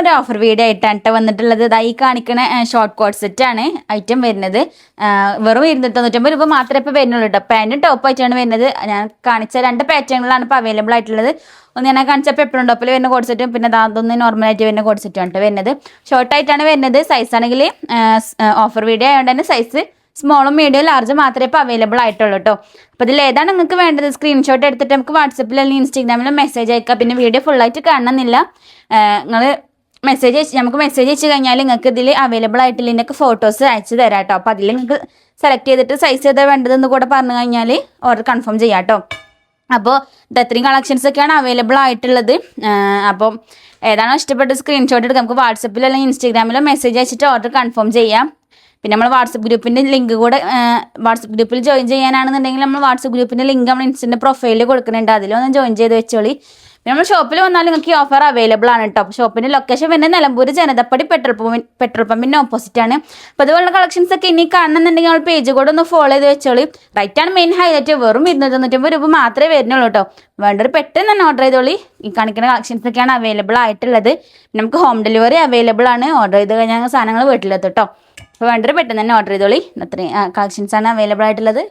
നമ്മളൊരു offer video ആയിട്ടാണ് വന്നിട്ടുള്ളത്. ഇതായി കാണിക്കണ ഷോർട്ട് കോട്ട് സെറ്റാണ് ഐറ്റം വരുന്നത്. വെറും 290 രൂപ മാത്രമേ ഇപ്പോൾ വരുന്നുള്ളൂ കേട്ടോ. പാൻറ്റും ടോപ്പ് ആയിട്ടാണ് വരുന്നത്. ഞാൻ കാണിച്ച 2 പാറ്റേണുകളാണ് ഇപ്പോൾ അവൈലബിൾ ആയിട്ടുള്ളത്. ഒന്ന് ഞാൻ കാണിച്ചപ്പോൾ എപ്പോഴും ടോപ്പിൽ വരുന്ന കോഡ് സെറ്റും പിന്നെ അതൊന്ന് നോർമലായിട്ട് വരുന്ന കോഡ് സെറ്റും ആണ് വരുന്നത്. ഷോർട്ടായിട്ടാണ് വരുന്നത്. സൈസ് ആണെങ്കിൽ ഓഫർ വീഡിയോ ആയതുകൊണ്ട് തന്നെ സൈസ് സ്മോളും മീഡിയം ലാർജ് മാത്രമേ ഇപ്പോൾ അവൈലബിൾ ആയിട്ടുള്ളൂ കേട്ടോ. അപ്പോൾ ഇതിൽ ഏതാണ് നിങ്ങൾക്ക് വേണ്ടത് സ്ക്രീൻഷോട്ട് എടുത്തിട്ട് നമുക്ക് വാട്സപ്പിൽ അല്ലെങ്കിൽ ഇൻസ്റ്റാഗ്രാമിൽ മെസ്സേജ് അയക്കാം. പിന്നെ വീഡിയോ ഫുള്ളായിട്ട് കാണണമെന്നില്ല. നിങ്ങൾ നമുക്ക് മെസ്സേജ് അയച്ചു കഴിഞ്ഞാൽ നിങ്ങൾക്ക് ഇതിൽ അവൈലബിൾ ആയിട്ടില്ലതിൻ്റെയൊക്കെ ഫോട്ടോസ് അയച്ചു തരാം കേട്ടോ. അപ്പോൾ അതിൽ നിങ്ങൾക്ക് സെലക്ട് ചെയ്തിട്ട് സൈസ് ഏതാ വേണ്ടതെന്ന് കൂടെ പറഞ്ഞു കഴിഞ്ഞാൽ ഓർഡർ കൺഫേം ചെയ്യാം കേട്ടോ. അപ്പോൾ ഇത്രയും കളക്ഷൻസ് ഒക്കെയാണ് അവൈലബിൾ ആയിട്ടുള്ളത്. അപ്പം ഏതാണോ ഇഷ്ടപ്പെട്ട സ്ക്രീൻഷോട്ട് എടുക്കാം. നമുക്ക് വാട്സപ്പിൽ അല്ലെങ്കിൽ ഇൻസ്റ്റാഗ്രാമിലോ മെസ്സേജ് അയച്ചിട്ട് ഓർഡർ കൺഫേം ചെയ്യാം. പിന്നെ നമ്മൾ വാട്സപ്പ് ഗ്രൂപ്പിൻ്റെ ലിങ്ക് കൂടെ വാട്സപ്പ് ഗ്രൂപ്പിൽ ജോയിൻ ചെയ്യാനാണെന്നുണ്ടെങ്കിൽ നമ്മൾ വാട്സപ്പ് ഗ്രൂപ്പിൻ്റെ ലിങ്ക് നമ്മൾ ഇൻസ്റ്റൻ്റെ പ്രൊഫൈലിൽ കൊടുക്കുന്നുണ്ട്. അതിലൊന്ന് ജോയിൻ ചെയ്ത് വെച്ചോളി. പിന്നെ നമ്മൾ ഷോപ്പിൽ വന്നാൽ നിങ്ങൾക്ക് ഈ ഓഫർ അവൈലബിൾ ആണ് കേട്ടോ. ഷോപ്പിൻ്റെ ലൊക്കേഷൻ വരുന്നത് നിലമ്പൂർ ജനതപ്പടി പെട്രോൾ പമ്പിൻ്റെ ഓപ്പോസിറ്റ് ആണ്. അപ്പോൾ അതുപോലുള്ള കളക്ഷൻസ് ഒക്കെ ഇനി കാണണമെന്നുണ്ടെങ്കിൽ നമ്മൾ പേജ് കൂടെ ഒന്ന് ഫോളോ ചെയ്ത് വെച്ചോളി. റൈറ്റാണ് മെയിൻ ഹൈലൈറ്റ്. വെറും 290 രൂപ മാത്രമേ വരുന്നുള്ളൂ കേട്ടോ. വേണ്ടൊരു പെട്ടെന്ന് തന്നെ ഓർഡർ ചെയ്തോളി. ഈ കാണിക്കുന്ന കളക്ഷൻസ് ഒക്കെയാണ് അവൈലബിൾ ആയിട്ടുള്ളത്. നമുക്ക് ഹോം ഡെലിവറി അവൈലബിൾ ആണ്. ഓർഡർ ചെയ്ത് കഴിഞ്ഞാൽ സാധനങ്ങൾ വീട്ടിലെത്തും കേട്ടോ. അപ്പോൾ വേണ്ടൊരു പെട്ടെന്ന് തന്നെ ഓർഡർ ചെയ്തോളി. അത്രയും കളക്ഷൻസാണ് അവൈലബിൾ ആയിട്ടുള്ളത്.